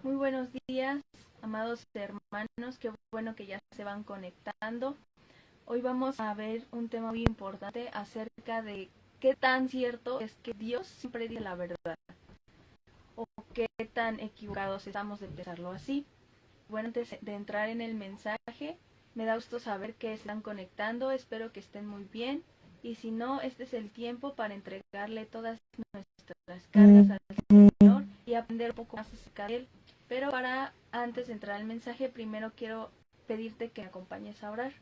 Muy buenos días, amados hermanos, qué bueno que ya se van conectando. Hoy vamos a ver un tema muy importante acerca de qué tan cierto es que Dios siempre dice la verdad o qué tan equivocados estamos de pensarlo así. Bueno, antes de entrar en el mensaje, me da gusto saber que están conectando, espero que estén muy bien y si no, este es el tiempo para entregarle todas nuestras cargas al Señor y aprender un poco más acerca de Él. Pero para antes de entrar al mensaje, primero quiero pedirte que me acompañes a orar.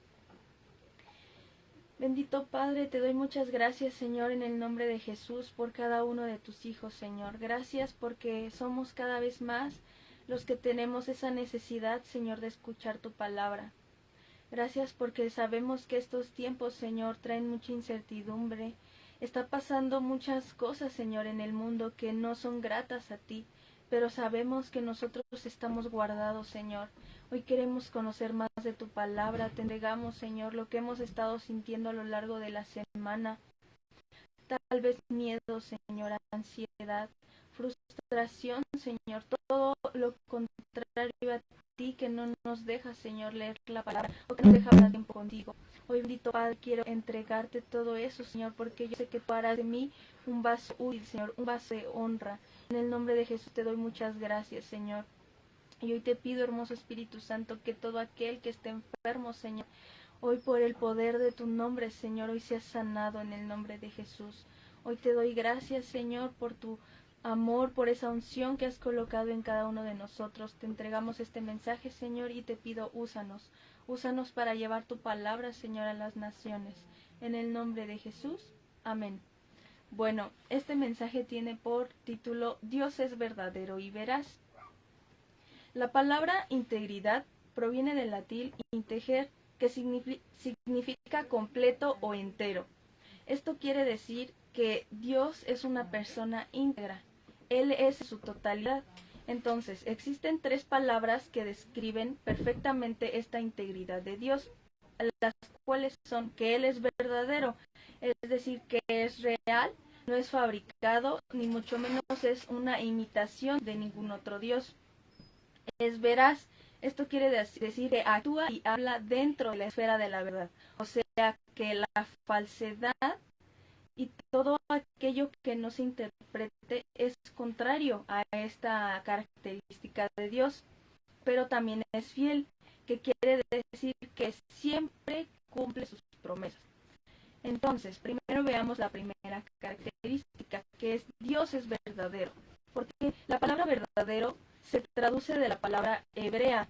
Bendito Padre, te doy muchas gracias, Señor, en el nombre de Jesús, por cada uno de tus hijos, Señor. Gracias porque somos cada vez más los que tenemos esa necesidad, Señor, de escuchar tu palabra. Gracias porque sabemos que estos tiempos, Señor, traen mucha incertidumbre. Está pasando muchas cosas, Señor, en el mundo que no son gratas a ti, pero sabemos que nosotros estamos guardados, Señor. Hoy queremos conocer más de tu palabra. Te entregamos, Señor, lo que hemos estado sintiendo a lo largo de la semana. Tal vez miedo, Señor, ansiedad, frustración, Señor, todo lo contrario a ti que no nos deja, Señor, leer la palabra o que nos deja pasar tiempo contigo. Hoy, bendito Padre, quiero entregarte todo eso, Señor, porque yo sé que tú harás de mí un vaso útil, Señor, un vaso de honra. En el nombre de Jesús te doy muchas gracias, Señor. Y hoy te pido, hermoso Espíritu Santo, que todo aquel que esté enfermo, Señor, hoy por el poder de tu nombre, Señor, hoy seas sanado en el nombre de Jesús. Hoy te doy gracias, Señor, por tu amor, por esa unción que has colocado en cada uno de nosotros. Te entregamos este mensaje, Señor, y te pido, úsanos. Úsanos para llevar tu palabra, Señor, a las naciones. En el nombre de Jesús. Amén. Bueno, este mensaje tiene por título Dios es verdadero y veraz. La palabra integridad proviene del latín integer, que significa completo o entero. Esto quiere decir que Dios es una persona íntegra. Él es su totalidad. Entonces, existen tres palabras que describen perfectamente esta integridad de Dios, las cuales son que Él es verdadero, es decir, que es real, no es fabricado, ni mucho menos es una imitación de ningún otro Dios. Es veraz. Esto quiere decir que actúa y habla dentro de la esfera de la verdad. O sea, que la falsedad y todo aquello que no se interprete es contrario a esta característica de Dios. Pero también es fiel, que quiere decir que siempre cumple sus promesas. Entonces, primero veamos la primera característica, que es Dios es verdadero. Porque la palabra verdadero se traduce de la palabra hebrea,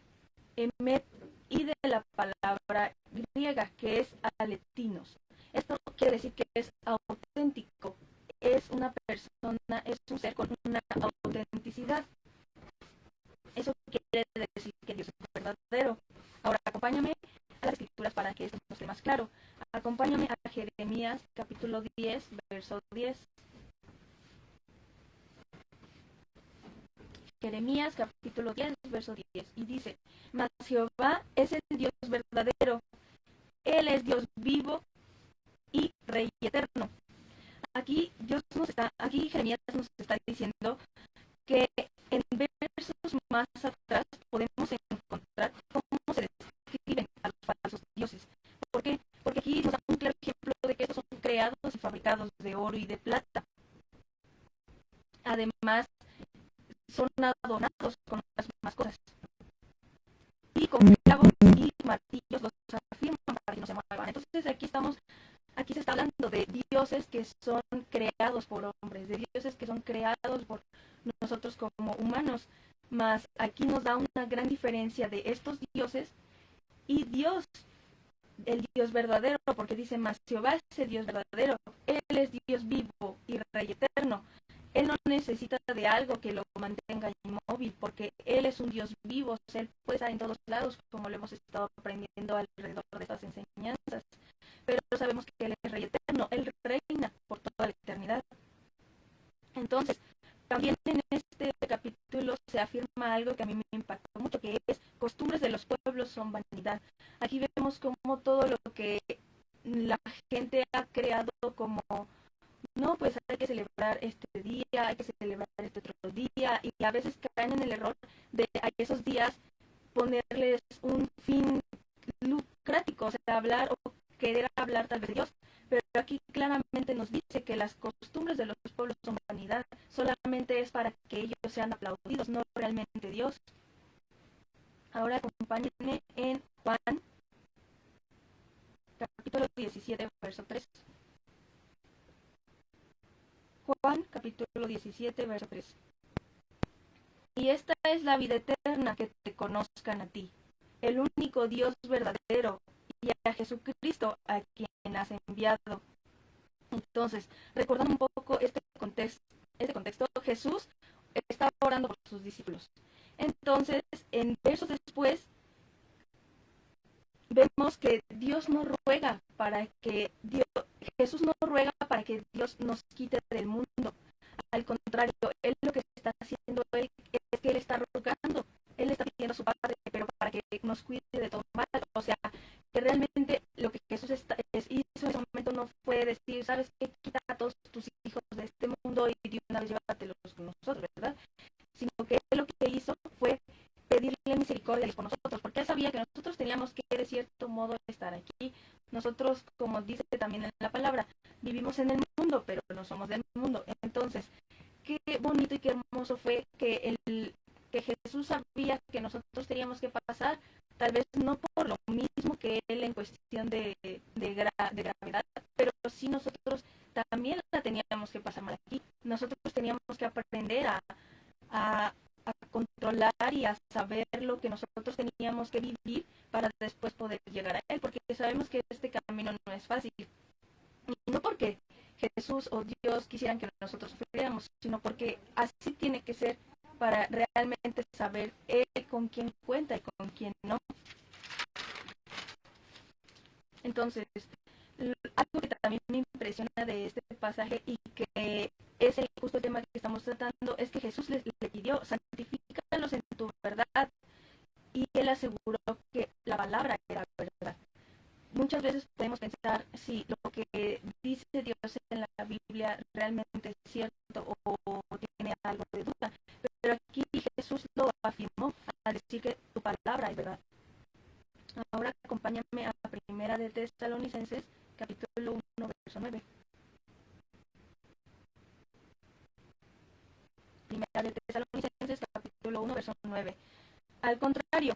emet, y de la palabra griega, que es aletinos. Esto quiere decir que es auténtico, es una persona, es un ser con una autenticidad. Eso quiere decir que Dios es verdadero. Ahora, acompáñame a las escrituras para que esto nos esté más claro. Acompáñame a Jeremías capítulo 10, verso 10. Jeremías capítulo 10, verso 10. Y dice, mas Jehová es el Dios verdadero. Él es Dios vivo y Rey eterno. Aquí Jeremías nos está diciendo que en versos más atrás podemos encontrar cómo se describen a los falsos dioses. ¿Por qué? Porque aquí nos da un claro ejemplo de que estos son creados y fabricados de oro y de plata. Además, son adornados con las mismas cosas. Y con clavos y martillos los afirman para que no se muevan. Entonces aquí se está hablando de dioses que son creados por hombres, de dioses que son creados por nosotros como humanos. Mas aquí nos da una gran diferencia de estos dioses y Dios, el Dios verdadero, porque dice, mas Jehová es el Dios verdadero, Él es Dios vivo y Rey eterno. Él no necesita de algo que lo mantenga inmóvil, porque Él es un Dios vivo, Él puede estar en todos lados, como lo hemos estado aprendiendo alrededor de estas enseñanzas. Pero sabemos que Él es Rey eterno, Él reina por toda la eternidad. Entonces, también en este capítulo se afirma algo que a mí me impactó mucho, que es costumbres de los pueblos son vanidad. Aquí vemos como todo lo que la gente ha creado como no, pues hay que celebrar este día, hay que celebrar este otro día, y a veces caen en el error de a esos días ponerles un fin lucrático, o sea, hablar o querer hablar tal vez de Dios. Pero aquí claramente nos dice que las costumbres de los pueblos son vanidad, solamente es para que ellos sean aplaudidos, no realmente Dios. Ahora acompáñenme en Juan, capítulo 17, verso 3. Juan, capítulo 17, verso 3. Y esta es la vida eterna, que te conozcan a ti, el único Dios verdadero, y a Jesucristo, a quien has enviado. Entonces, recordando un poco este contexto, Jesús estaba orando por sus discípulos. Entonces, en versos después, vemos que Dios no ruega para que Jesús no ruega para que Dios nos quite del mundo. Al contrario, él lo que está haciendo él es que él está rogando, él está pidiendo a su Padre, pero para que nos cuide de todo mal. O sea, que realmente lo que Jesús hizo en ese momento no fue decir, sabes qué, quita a todos tus hijos de este mundo y de una vez llévatelos con nosotros, ¿verdad? Sino que él lo que hizo fue pedirle misericordia por nosotros, porque él sabía que nosotros teníamos que de cierto modo estar aquí. Nosotros, como dice también en la palabra, vivimos en el mundo, pero no somos del mundo. Entonces, qué bonito y qué hermoso fue que Jesús sabía que nosotros teníamos que pasar, tal vez no por lo mismo que él en cuestión de gravedad, pero sí nosotros también la teníamos que pasar mal aquí. Nosotros teníamos que aprender a controlar y a saber lo que nosotros teníamos que vivir para después poder llegar a él, porque sabemos que este camino no es fácil. Y no porque Jesús o Dios quisieran que nosotros sufriéramos, sino porque así tiene que ser para realmente saber él con quién cuenta y con quién no. Entonces, algo que también me impresiona de este pasaje y que es el justo tema que estamos tratando es que Jesús le pidió, santifícalos en tu verdad, y él aseguró que la palabra era verdad. Muchas veces podemos pensar si lo que dice Dios en la Biblia realmente es cierto o tiene algo de duda, pero aquí Jesús lo afirmó al decir que tu palabra es verdad. Ahora acompáñame a Primera de Tesalonicenses, capítulo 1, verso 9. Primera de Tesalonicenses, capítulo 1, verso 9. Al contrario,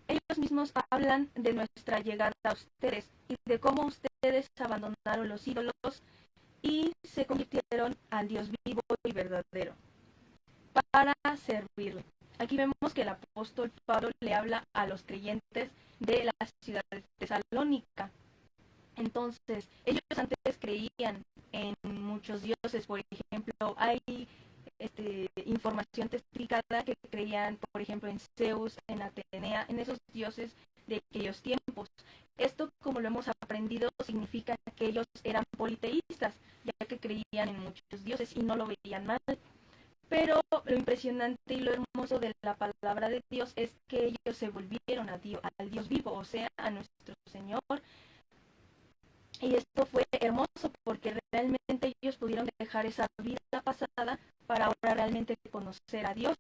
ellos mismos hablan de nuestra llegada a ustedes y de cómo ustedes abandonaron los ídolos y se convirtieron al Dios vivo y verdadero para servirle. Aquí vemos que el apóstol Pablo le habla a los creyentes de la ciudad de Tesalónica. Entonces, ellos antes creían en muchos dioses. Por ejemplo, hay información testificada que creían, por ejemplo, en Zeus, en Atenea, en esos dioses de aquellos tiempos. Esto, como lo hemos aprendido, significa que ellos eran politeístas, ya que creían en muchos dioses y no lo veían mal. Pero lo impresionante y lo hermoso de la palabra de Dios es que ellos se volvieron al Dios vivo, o sea, a nuestro Señor. Y esto fue hermoso porque realmente ellos pudieron dejar esa vida pasada para ahora realmente conocer a Dios.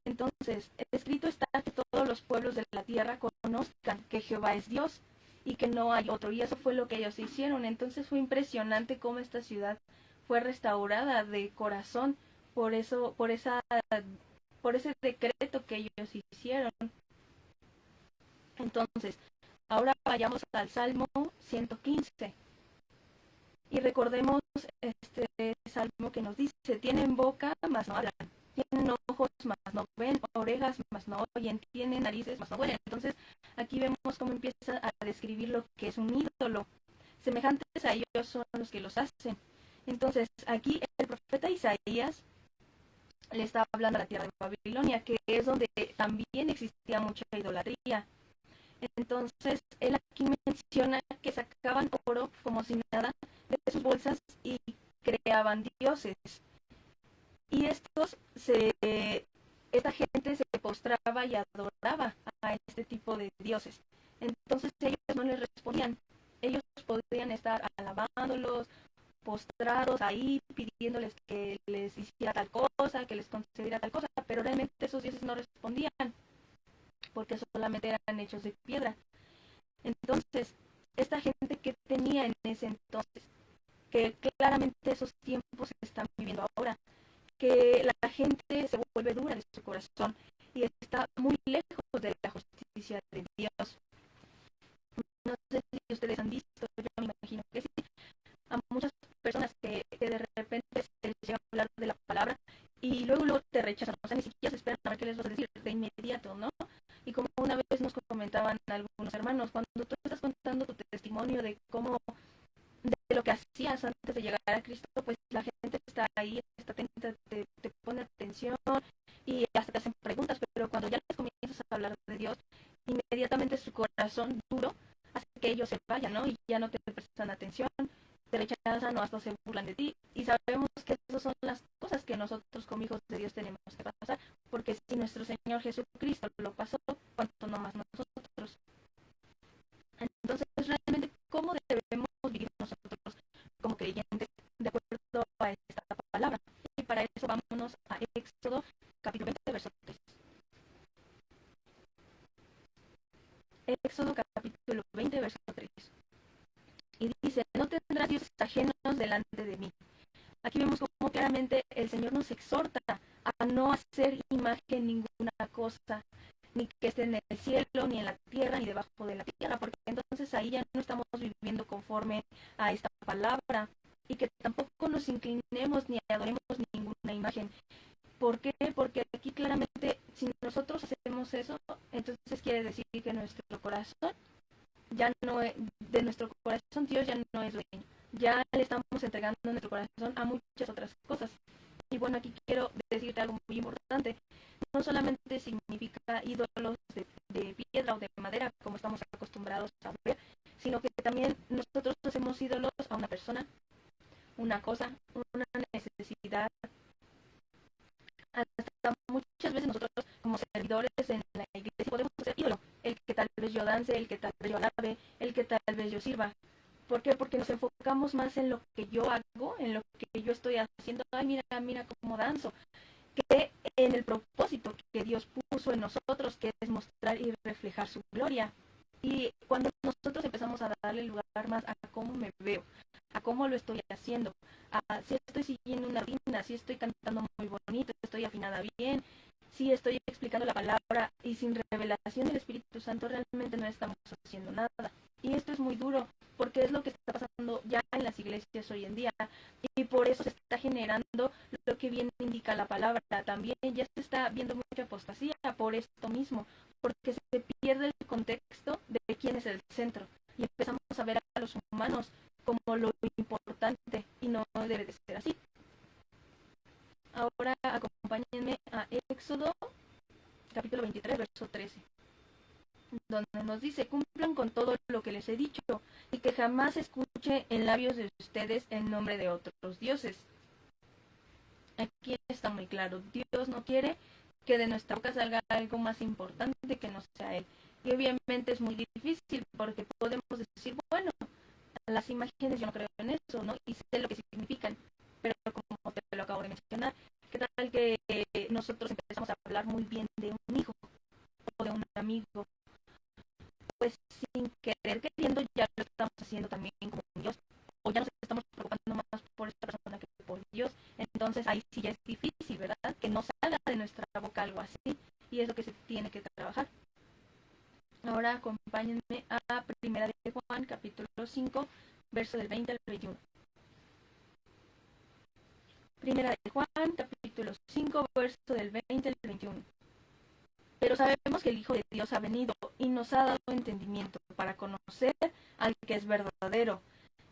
Entonces, escrito está que todos los pueblos de la tierra conozcan que Jehová es Dios y que no hay otro. Y eso fue lo que ellos hicieron. Entonces fue impresionante cómo esta ciudad fue restaurada de corazón por ese decreto que ellos hicieron. Entonces, ahora vayamos al Salmo 115 y recordemos este salmo que nos dice: tienen boca, mas no hablan, tienen ojos, mas no ven, orejas, mas no oyen, tienen narices, mas no huelen. Entonces, aquí vemos cómo empieza a describir lo que es un ídolo. Semejantes a ellos son los que los hacen. Entonces, aquí el profeta Isaías le está hablando a la tierra de Babilonia, que es donde también existía mucha idolatría. Entonces, él aquí menciona que sacaban oro como si nada de sus bolsas y creaban dioses. Y esta gente se postraba y adoraba a este tipo de dioses. Entonces ellos no les respondían. Ellos podrían estar alabándolos postrados ahí pidiéndoles que les hiciera tal cosa, que les concediera tal cosa, pero realmente esos dioses no respondían porque solamente eran hechos de piedra. Entonces, esta gente que tenía en ese entonces, que claramente esos tiempos se están viviendo ahora, que la gente se vuelve dura de su corazón y está muy lejos de la justicia de Dios. No sé si ustedes han visto, yo me imagino que sí, a muchas personas que de repente se les llega a hablar de la palabra y luego te rechazan, o sea, ni siquiera se esperan a ver qué les vas a decir de inmediato, ¿no? Y como una vez nos comentaban algunos hermanos, cuando tú estás contando tu testimonio de cómo, de lo que hacías antes de llegar a Cristo, pues la gente está ahí, está atenta, te pone atención y hasta te hacen preguntas, pero cuando ya les comienzas a hablar de Dios, inmediatamente su corazón duro hace que ellos se vayan, ¿no? Y ya no te prestan atención, te rechazan o hasta se burlan de ti. Y sabemos que esas son las cosas que nosotros como hijos de Dios tenemos que pasar, porque si nuestro Señor Jesucristo lo pasó, ¿cuánto no más nosotros? Entonces, realmente, ¿cómo debemos vivir nosotros como creyentes de acuerdo a esta palabra? Y para eso vámonos a Éxodo capítulo 20, verso 3. Éxodo capítulo 20, verso 3. Y dice, no tendrás dioses ajenos delante de mí. Aquí vemos cómo claramente el Señor nos exhorta a no hacer imagen ninguna cosa, ni que esté en el cielo, ni en la tierra, ni debajo de la tierra, porque entonces ahí ya no estamos viviendo conforme a esta palabra, y que tampoco nos inclinemos ni adoremos ninguna imagen. ¿Por qué? Porque aquí claramente, si nosotros hacemos eso, entonces quiere decir que nuestro corazón ya no es, de nuestro corazón Dios ya no es dueño. Ya le estamos entregando nuestro corazón a muchas otras cosas. Y bueno, aquí quiero decirte algo muy importante. No solamente significa ídolos de piedra o de madera, como estamos acostumbrados a ver, sino que también nosotros hacemos ídolos a una persona, una cosa, una necesidad. Hasta muchas veces nosotros como servidores en la iglesia podemos ser ídolo. El que tal vez yo dance, el que tal vez yo alabe, el que tal vez yo sirva. ¿Por qué? Porque nos enfocamos más en lo que yo hago, en lo que yo estoy haciendo. Ay, mira, mira cómo danzo. Que en el propósito que Dios puso en nosotros, que es mostrar y reflejar su gloria. Y cuando nosotros empezamos a darle lugar más a cómo me veo, a cómo lo estoy haciendo, a si estoy siguiendo una rutina, si estoy cantando muy bonito, estoy afinada bien, si estoy explicando la palabra y sin revelación del Espíritu Santo realmente no estamos haciendo nada. Y esto es muy duro porque es lo que está pasando ya en las iglesias hoy en día y por eso se está generando lo que bien indica la palabra. También ya se está viendo mucha apostasía por esto mismo, porque se pierde el contexto de quién es el centro y empezamos a ver a los humanos como lo importante y no debe de ser así. Ahora acompáñenme a Éxodo capítulo 23, verso 13, donde nos dice, cumplan con todo lo que les he dicho y que jamás escuche en labios de ustedes el nombre de otros dioses. Aquí está muy claro, Dios no quiere que de nuestra boca salga algo más importante que no sea Él. Y obviamente es muy difícil porque podemos decir, bueno, las imágenes yo no creo en eso, ¿no? Y sé lo que significan, pero como te lo acabo de mencionar, ¿qué tal que nosotros empezamos a hablar muy bien de un hijo o de un amigo? Pues sin querer queriendo ya lo estamos haciendo también como Dios, o ya nos estamos preocupando más por esta persona que por Dios. Entonces ahí sí ya es difícil, ¿verdad? Que no salga de nuestra boca algo así, y es lo que se tiene que trabajar. Ahora acompáñenme a Primera de Juan, capítulo 5, verso del 20 al 21. Primera de Juan, capítulo 5, verso del 20 al 21. Pero sabemos que el Hijo de Dios ha venido y nos ha dado entendimiento para conocer al que es verdadero.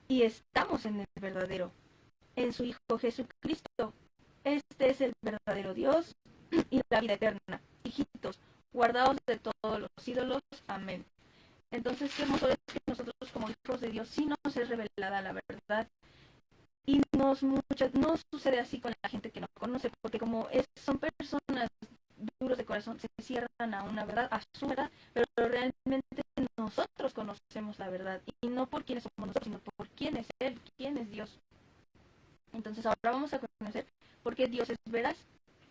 Y estamos en el verdadero, en su Hijo Jesucristo. Este es el verdadero Dios y la vida eterna. Hijitos, guardaos de todos los ídolos. Amén. Entonces, qué hermoso es que nosotros como hijos de Dios sí nos es revelada la verdad. Y no sucede así con la gente que no conoce, porque como son personas duros de corazón, se cierran a una verdad, a su verdad, pero realmente nosotros conocemos la verdad, y no por quiénes somos nosotros, sino por quién es Él, quién es Dios. Entonces ahora vamos a conocer por qué Dios es veraz.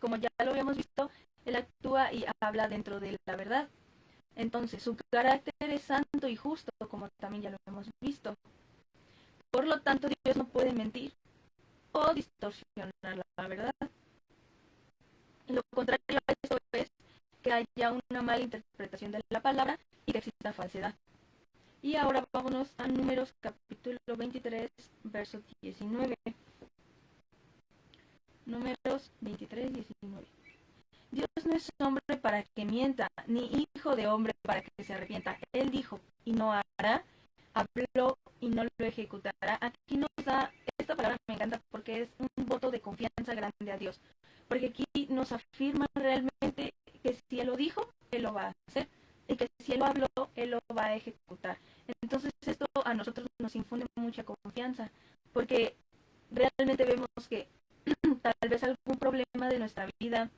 Como ya lo habíamos visto, Él actúa y habla dentro de la verdad. Entonces su carácter es santo y justo, como también ya lo hemos visto. Por lo tanto, Dios no puede mentir o distorsionar la verdad. Y lo contrario a esto es que haya una mala interpretación de la palabra y que exista falsedad. Y ahora vámonos a Números capítulo 23, verso 19. Números 23, 19. Dios no es hombre para que mienta, ni hijo de hombre para que se arrepienta. Él dijo, y no hará, habló y no lo ejecutará. Aquí nos da, esta palabra me encanta porque es un voto de confianza grande a Dios. Porque aquí nos afirma realmente que si Él lo dijo, Él lo va a hacer. Y que si Él lo habló, Él lo va a ejecutar. Entonces esto a nosotros nos infunde mucha confianza. Porque realmente vemos que tal vez algún problema de nuestra vida,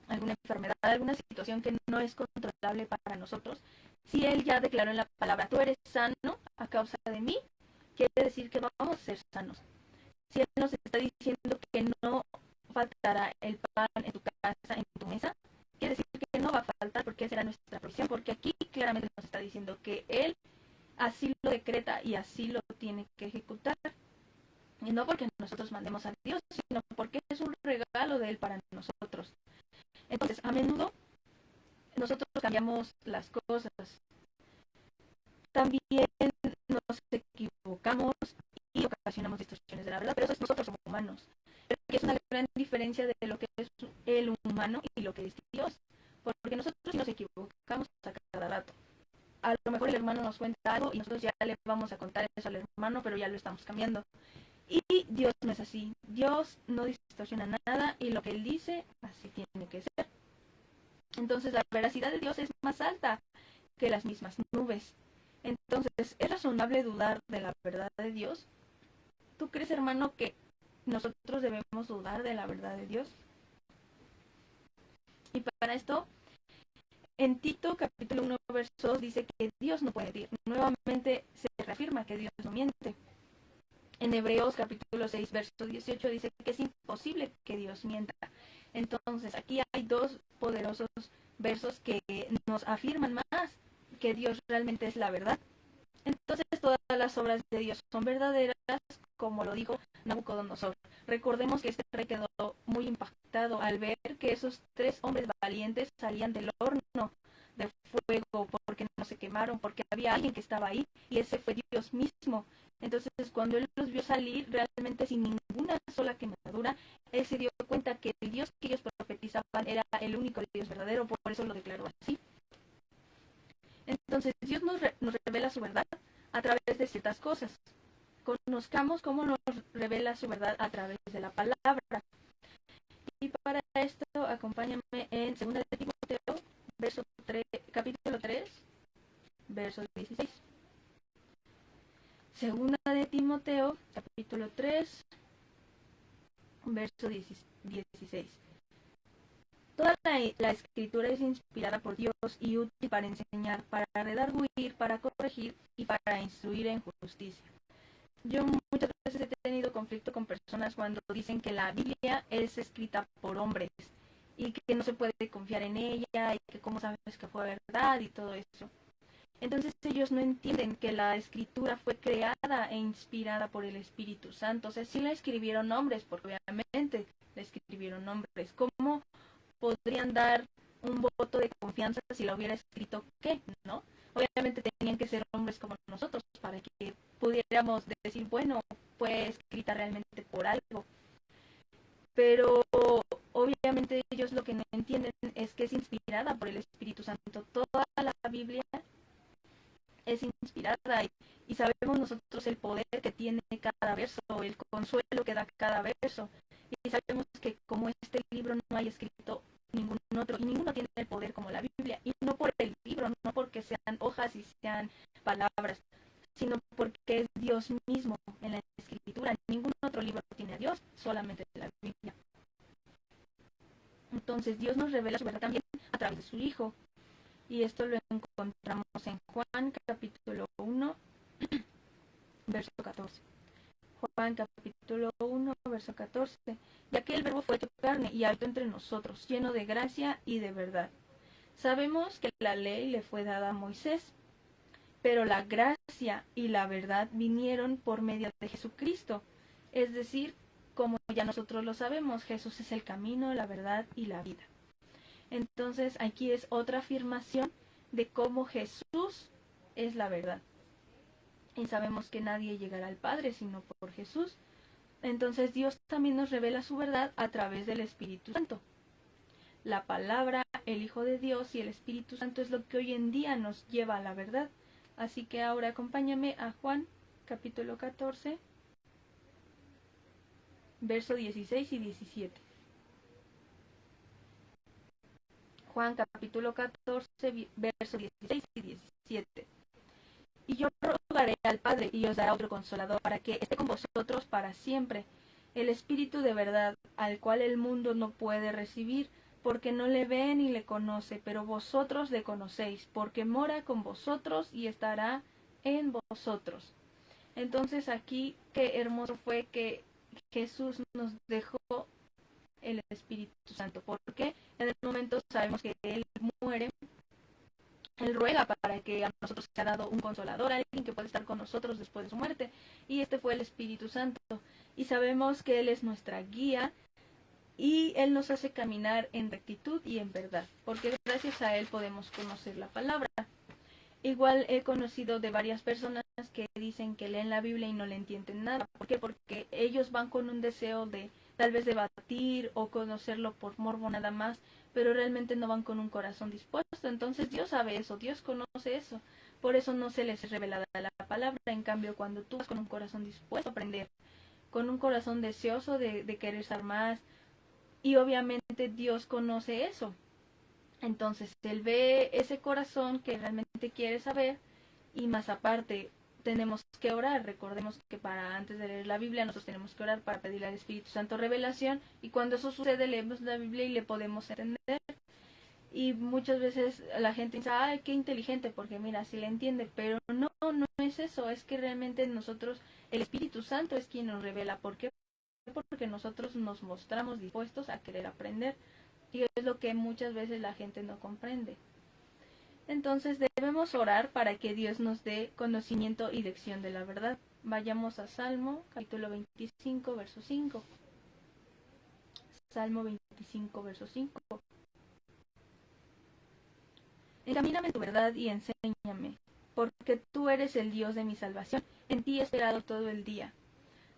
alguna enfermedad, alguna situación que no es controlable para nosotros, si Él ya declaró en la palabra, tú eres sano a causa de mí, quiere decir que vamos a ser sanos. Si Él nos está diciendo que no faltará el pan en tu casa, en tu mesa, quiere decir que no va a faltar porque será nuestra provisión, porque aquí claramente nos está diciendo que Él así lo decreta y así lo tiene que ejecutar. Y no porque nosotros mandemos a Dios, sino porque es un regalo de Él para nosotros. Entonces, a menudo nosotros cambiamos las cosas. También nos equivocamos y ocasionamos distorsiones de la verdad, pero eso es nosotros como humanos. Pero es una gran diferencia de lo que es el humano y lo que es Dios. Porque nosotros sí nos equivocamos a cada rato. A lo mejor el hermano nos cuenta algo y nosotros ya le vamos a contar eso al hermano, pero ya lo estamos cambiando. Y Dios no es así. Dios no distorsiona nada y lo que Él dice, así tiene que ser. Entonces la veracidad de Dios es más alta que las mismas nubes. Entonces, ¿es razonable dudar de la verdad de Dios? ¿Tú crees, hermano, que nosotros debemos dudar de la verdad de Dios? Y para esto, en Tito capítulo 1 verso 2 dice que Dios no puede mentir. Nuevamente se reafirma que Dios no miente. En Hebreos capítulo 6 verso 18 dice que es imposible que Dios mienta. Entonces aquí hay dos poderosos versos que nos afirman más que Dios realmente es la verdad. Entonces todas las obras de Dios son verdaderas, como lo dijo Nabucodonosor. Recordemos que este rey quedó muy impactado al ver que esos 3 hombres valientes salían del horno de fuego porque no se quemaron, porque había alguien que estaba ahí y ese fue Dios mismo. Entonces cuando él los vio salir realmente sin ninguna sola quemadura, él se dio cuenta que el Dios que ellos profetizaban era el único Dios verdadero, por eso lo declaró así. Entonces Dios nos revela su verdad a través de ciertas cosas. Conozcamos cómo nos revela su verdad a través de la palabra. Y para esto acompáñame en 2 de Timoteo, capítulo 3, verso 16. 2 de Timoteo, capítulo 3, verso 16. Toda la escritura es inspirada por Dios y útil para enseñar, para redarguir, para corregir y para instruir en justicia. Yo muchas veces he tenido conflicto con personas cuando dicen que la Biblia es escrita por hombres y que no se puede confiar en ella y que cómo sabes que fue verdad y todo eso. Entonces ellos no entienden que la escritura fue creada e inspirada por el Espíritu Santo. O sea, sí la escribieron hombres, porque obviamente la escribieron hombres. ¿Cómo podrían dar un voto de confianza si la hubiera escrito qué, no? Obviamente tenían que ser hombres como nosotros para que pudiéramos decir, bueno, fue escrita realmente por algo. Pero obviamente ellos lo que no entienden es que es inspirada por el Espíritu Santo. Toda la Biblia es inspirada y sabemos nosotros el poder que tiene cada verso, el consuelo que da cada verso. Y sabemos que como este libro no hay escrito ningún otro, y ninguno tiene el poder como la Biblia, y no por el libro, no porque sean hojas y sean palabras, sino porque es Dios mismo en la escritura. Ningún otro libro tiene a Dios, solamente la Biblia. Entonces Dios nos revela su verdad también a través de su Hijo, y esto lo encontramos en Juan capítulo 1 verso 14. Juan capítulo 1, verso 14. Ya que el verbo fue hecho carne y habitó entre nosotros, lleno de gracia y de verdad. Sabemos que la ley le fue dada a Moisés, pero la gracia y la verdad vinieron por medio de Jesucristo. Es decir, como ya nosotros lo sabemos, Jesús es el camino, la verdad y la vida. Entonces aquí es otra afirmación de cómo Jesús es la verdad. Y sabemos que nadie llegará al Padre sino por Jesús. Entonces Dios también nos revela su verdad a través del Espíritu Santo. La palabra, el Hijo de Dios y el Espíritu Santo es lo que hoy en día nos lleva a la verdad. Así que ahora acompáñame a Juan capítulo 14, verso 16 y 17. Juan capítulo 14, verso 16 y 17. Y yo rogaré al Padre y os dará otro consolador para que esté con vosotros para siempre, el Espíritu de verdad, al cual el mundo no puede recibir, porque no le ve ni le conoce, pero vosotros le conocéis, porque mora con vosotros y estará en vosotros. Entonces aquí qué hermoso fue que Jesús nos dejó el Espíritu Santo, porque en el momento sabemos que Él muere, Él ruega para que a nosotros se ha dado un consolador, alguien que puede estar con nosotros después de su muerte, y este fue el Espíritu Santo, y sabemos que Él es nuestra guía, y Él nos hace caminar en rectitud y en verdad, porque gracias a Él podemos conocer la palabra. Igual he conocido de varias personas que dicen que leen la Biblia y no le entienden nada. ¿Por qué? Porque ellos van con un deseo de tal vez debatir o conocerlo por morbo nada más, pero realmente no van con un corazón dispuesto. Entonces Dios sabe eso, Dios conoce eso. Por eso no se les es revelada la palabra. En cambio, cuando tú vas con un corazón dispuesto a aprender, con un corazón deseoso de querer saber más, y obviamente Dios conoce eso. Entonces Él ve ese corazón que realmente quiere saber, y más aparte tenemos que orar. Recordemos que para antes de leer la Biblia nosotros tenemos que orar para pedirle al Espíritu Santo revelación, y cuando eso sucede leemos la Biblia y le podemos entender. Y muchas veces la gente dice, ay, qué inteligente, porque mira, si le entiende, pero no es eso, es que realmente nosotros, el Espíritu Santo es quien nos revela. ¿Por qué? Porque nosotros nos mostramos dispuestos a querer aprender, y es lo que muchas veces la gente no comprende. Entonces debemos orar para que Dios nos dé conocimiento y lección de la verdad. Vayamos a Salmo capítulo 25, verso 5. Salmo 25, verso 5. Encamíname en tu verdad y enséñame, porque tú eres el Dios de mi salvación. En ti he esperado todo el día.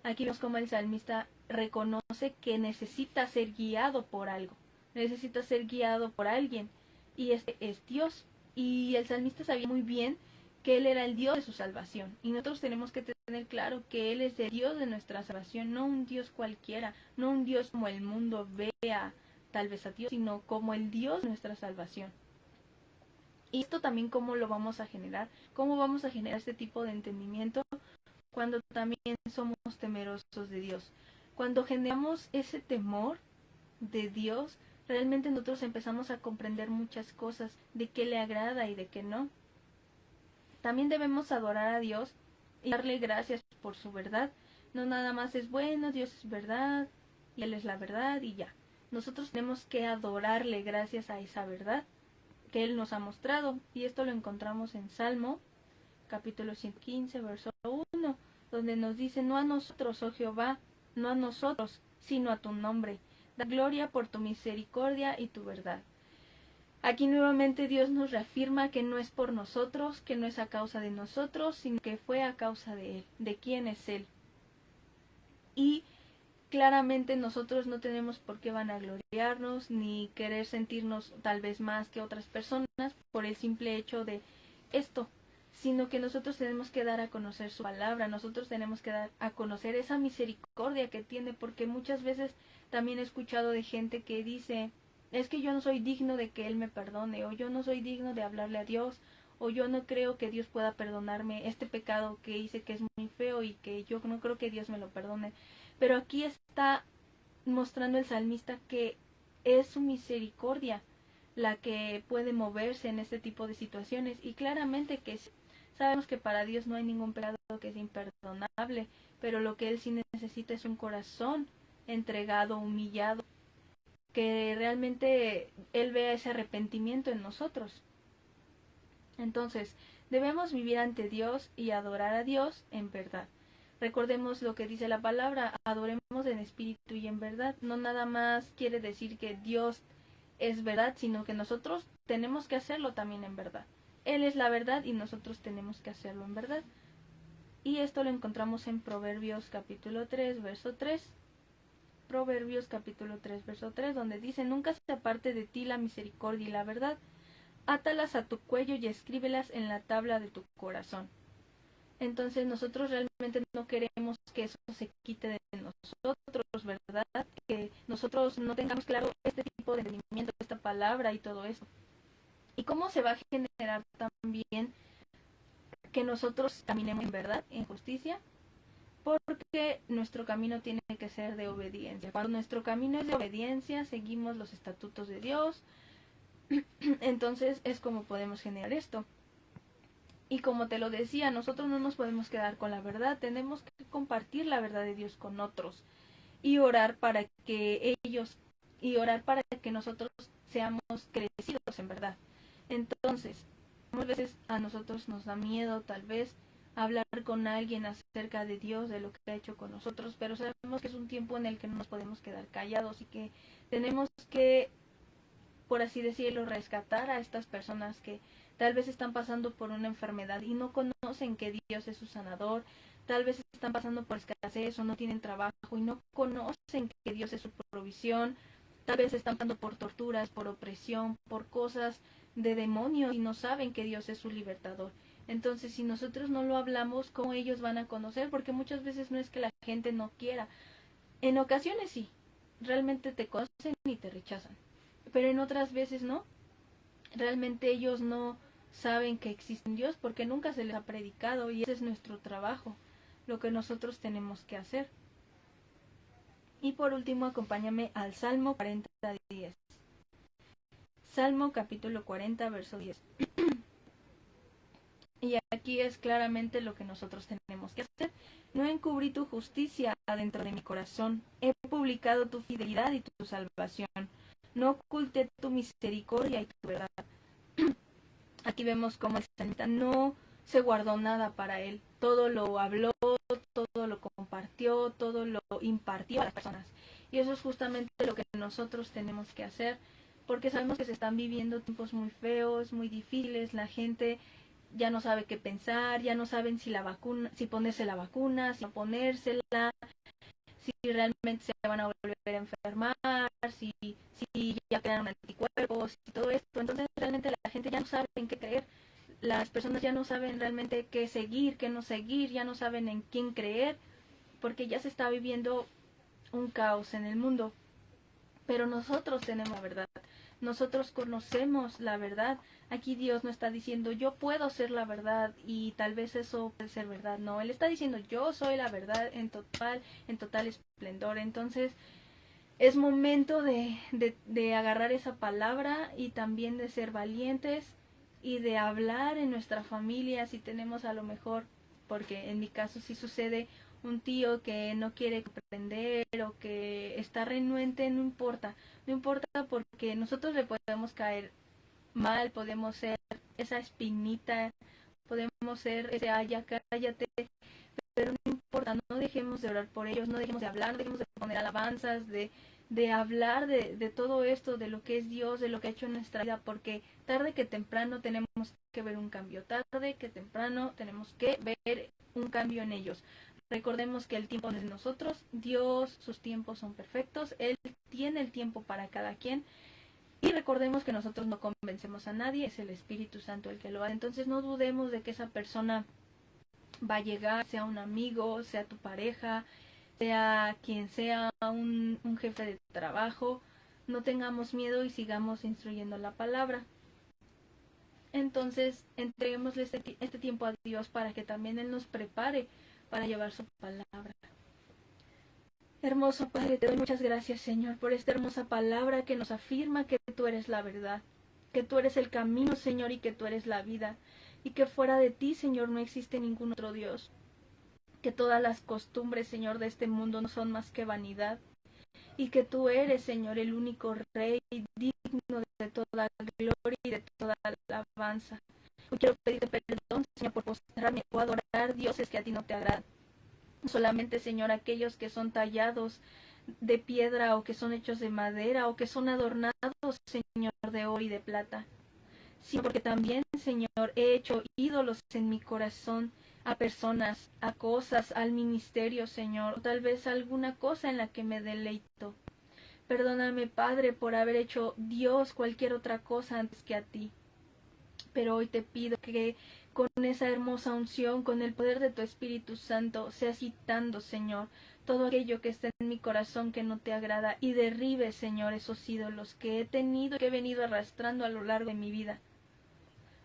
Aquí vemos como el salmista reconoce que necesita ser guiado por algo, necesita ser guiado por alguien, y este es Dios. Y el salmista sabía muy bien que Él era el Dios de su salvación, y nosotros tenemos que tener claro que Él es el Dios de nuestra salvación, no un Dios cualquiera, no un Dios como el mundo vea tal vez a Dios, sino como el Dios de nuestra salvación. Y esto también cómo lo vamos a generar, cómo vamos a generar este tipo de entendimiento cuando también somos temerosos de Dios. Cuando generamos ese temor de Dios, realmente nosotros empezamos a comprender muchas cosas de qué le agrada y de qué no. También debemos adorar a Dios y darle gracias por su verdad. No nada más es bueno, Dios es verdad y Él es la verdad y ya. Nosotros tenemos que adorarle gracias a esa verdad que Él nos ha mostrado, y esto lo encontramos en Salmo capítulo 115, verso 1, donde nos dice, no a nosotros, oh Jehová, no a nosotros, sino a tu nombre, da gloria por tu misericordia y tu verdad. Aquí nuevamente Dios nos reafirma que no es por nosotros, que no es a causa de nosotros, sino que fue a causa de Él, de quién es Él. Y claramente nosotros no tenemos por qué vanagloriarnos ni querer sentirnos tal vez más que otras personas por el simple hecho de esto, sino que nosotros tenemos que dar a conocer su palabra, nosotros tenemos que dar a conocer esa misericordia que tiene, porque muchas veces también he escuchado de gente que dice, es que yo no soy digno de que Él me perdone, o yo no soy digno de hablarle a Dios, o yo no creo que Dios pueda perdonarme este pecado que hice que es muy feo y que yo no creo que Dios me lo perdone. Pero aquí está mostrando el salmista que es su misericordia la que puede moverse en este tipo de situaciones, y claramente que sabemos que para Dios no hay ningún pecado que es imperdonable, pero lo que Él sí necesita es un corazón entregado, humillado, que realmente Él vea ese arrepentimiento en nosotros. Entonces, debemos vivir ante Dios y adorar a Dios en verdad. Recordemos lo que dice la palabra, adoremos en espíritu y en verdad. No nada más quiere decir que Dios es verdad, sino que nosotros tenemos que hacerlo también en verdad. Él es la verdad y nosotros tenemos que hacerlo en verdad. Y esto lo encontramos en Proverbios capítulo 3, verso 3. Proverbios capítulo 3, verso 3, donde dice: nunca se aparte de ti la misericordia y la verdad. Átalas a tu cuello y escríbelas en la tabla de tu corazón. Entonces nosotros realmente no queremos que eso se quite de nosotros, ¿verdad? Que nosotros no tengamos claro este tipo de entendimiento, esta palabra y todo eso. ¿Y cómo se va a generar también que nosotros caminemos en verdad, en justicia? Porque nuestro camino tiene que ser de obediencia. Cuando nuestro camino es de obediencia, seguimos los estatutos de Dios, entonces es como podemos generar esto. Y como te lo decía, nosotros no nos podemos quedar con la verdad, tenemos que compartir la verdad de Dios con otros y orar para que nosotros seamos crecidos en verdad. Entonces, muchas veces a nosotros nos da miedo tal vez hablar con alguien acerca de Dios, de lo que ha hecho con nosotros, pero sabemos que es un tiempo en el que no nos podemos quedar callados y que tenemos que, por así decirlo, rescatar a estas personas que tal vez están pasando por una enfermedad y no conocen que Dios es su sanador, tal vez están pasando por escasez o no tienen trabajo y no conocen que Dios es su provisión, tal vez están pasando por torturas, por opresión, por cosas de demonios y no saben que Dios es su libertador. Entonces, si nosotros no lo hablamos, ¿cómo ellos van a conocer? Porque muchas veces no es que la gente no quiera. En ocasiones sí, realmente te conocen y te rechazan. Pero en otras veces no. Realmente ellos no saben que existe un Dios porque nunca se les ha predicado y ese es nuestro trabajo, lo que nosotros tenemos que hacer. Y por último, acompáñame al Salmo 40:10. Salmo capítulo 40, verso 10. Y aquí es claramente lo que nosotros tenemos que hacer. No encubrí tu justicia adentro de mi corazón. He publicado tu fidelidad y tu salvación. No oculté tu misericordia y tu verdad. Aquí vemos cómo el salmista no se guardó nada para él. Todo lo habló, todo lo compartió, todo lo impartió a las personas. Y eso es justamente lo que nosotros tenemos que hacer, porque sabemos que se están viviendo tiempos muy feos, muy difíciles. La gente ya no sabe qué pensar, ya no saben si si ponerse la vacuna, si no ponérsela, si realmente se van a volver a enfermar, si ya crearon anticuerpos y todo esto. Entonces realmente la gente ya no sabe en qué creer, las personas ya no saben realmente qué seguir, qué no seguir, ya no saben en quién creer, porque ya se está viviendo un caos en el mundo. Pero nosotros tenemos la verdad, nosotros conocemos la verdad. Aquí Dios no está diciendo yo puedo ser la verdad y tal vez eso puede ser verdad. No, Él está diciendo yo soy la verdad en total esplendor. Entonces es momento de agarrar esa palabra y también de ser valientes y de hablar en nuestra familia si tenemos a lo mejor, porque en mi caso sí sucede, un tío que no quiere comprender o que está renuente. No importa, no importa, porque nosotros le podemos caer mal, podemos ser esa espinita, podemos ser ese ya cállate, pero no importa, no dejemos de orar por ellos, no dejemos de hablar, no dejemos de poner alabanzas, de hablar de todo esto, de lo que es Dios, de lo que ha hecho en nuestra vida, porque tarde que temprano tenemos que ver un cambio, tarde que temprano tenemos que ver un cambio en ellos. Recordemos que el tiempo no es de nosotros, Dios, sus tiempos son perfectos, Él tiene el tiempo para cada quien. Y recordemos que nosotros no convencemos a nadie, es el Espíritu Santo el que lo hace. Entonces no dudemos de que esa persona va a llegar, sea un amigo, sea tu pareja, sea quien sea, un jefe de trabajo. No tengamos miedo y sigamos instruyendo la palabra. Entonces entreguémosle este tiempo a Dios para que también Él nos prepare para llevar su palabra. Hermoso Padre, te doy muchas gracias, Señor, por esta hermosa palabra que nos afirma que tú eres la verdad, que tú eres el camino, Señor, y que tú eres la vida, y que fuera de ti, Señor, no existe ningún otro Dios. que todas las costumbres, Señor, de este mundo no son más que vanidad, y que tú eres, Señor, el único Rey digno de toda gloria y de toda alabanza. Hoy quiero pedirte perdón, Señor, por postrarme o adorar dioses que a ti no te agradan. Solamente, Señor, aquellos que son tallados de piedra o que son hechos de madera o que son adornados, Señor, de oro y de plata. Sí, porque también, Señor, he hecho ídolos en mi corazón a personas, a cosas, al ministerio, Señor, o tal vez alguna cosa en la que me deleito. Perdóname, Padre, por haber hecho Dios cualquier otra cosa antes que a ti. Pero hoy te pido que con esa hermosa unción, con el poder de tu Espíritu Santo, seas quitando, Señor, todo aquello que está en mi corazón que no te agrada y derribe, Señor, esos ídolos que he tenido y que he venido arrastrando a lo largo de mi vida.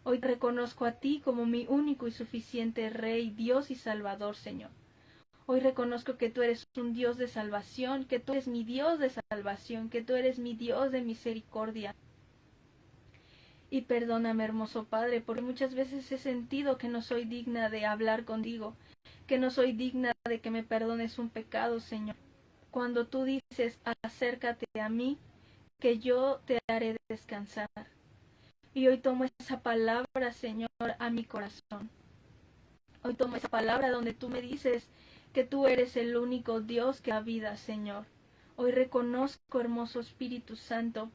Hoy te reconozco a ti como mi único y suficiente Rey, Dios y Salvador, Señor. Hoy reconozco que tú eres un Dios de salvación, que tú eres mi Dios de salvación, que tú eres mi Dios de misericordia. Y perdóname, hermoso Padre, porque muchas veces he sentido que no soy digna de hablar contigo, que no soy digna de que me perdones un pecado, Señor. Cuando tú dices, acércate a mí, que yo te haré descansar. Y hoy tomo esa palabra, Señor, a mi corazón. Hoy tomo esa palabra donde tú me dices que tú eres el único Dios que da vida, Señor. Hoy reconozco, hermoso Espíritu Santo,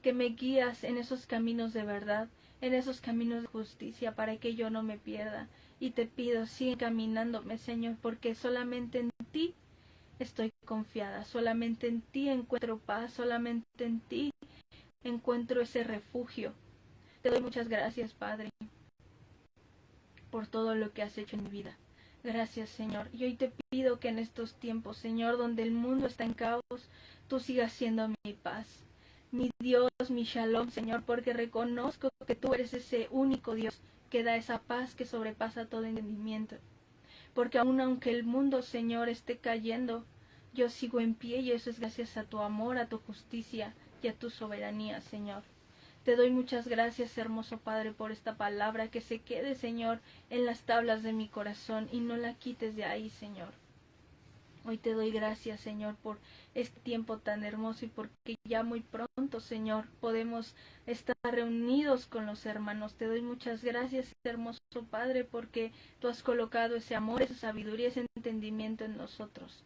que me guías en esos caminos de verdad, en esos caminos de justicia, para que yo no me pierda. Y te pido, sigue caminándome, Señor, porque solamente en ti estoy confiada, solamente en ti encuentro paz, solamente en ti encuentro ese refugio. Te doy muchas gracias, Padre, por todo lo que has hecho en mi vida. Gracias, Señor. Y hoy te pido que en estos tiempos, Señor, donde el mundo está en caos, tú sigas siendo mi paz, mi Dios, mi Shalom, Señor, porque reconozco que tú eres ese único Dios que da esa paz que sobrepasa todo entendimiento. Porque aunque el mundo, Señor, esté cayendo, yo sigo en pie y eso es gracias a tu amor, a tu justicia y a tu soberanía, Señor. Te doy muchas gracias, hermoso Padre, por esta palabra, que se quede, Señor, en las tablas de mi corazón y no la quites de ahí, Señor. Hoy te doy gracias, Señor, por este tiempo tan hermoso y porque ya muy pronto, Señor, podemos estar reunidos con los hermanos. Te doy muchas gracias, hermoso Padre, porque tú has colocado ese amor, esa sabiduría, ese entendimiento en nosotros.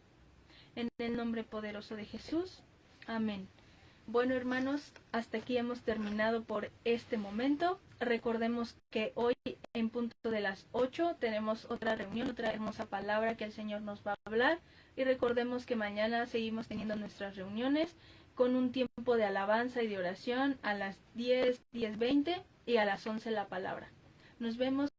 En el nombre poderoso de Jesús. Amén. Bueno, hermanos, hasta aquí hemos terminado por este momento. Recordemos que hoy en punto de las 8 tenemos otra reunión, otra hermosa palabra que el Señor nos va a hablar. Y recordemos que mañana seguimos teniendo nuestras reuniones con un tiempo de alabanza y de oración a las 10, 10:20 y a las 11 la palabra. Nos vemos.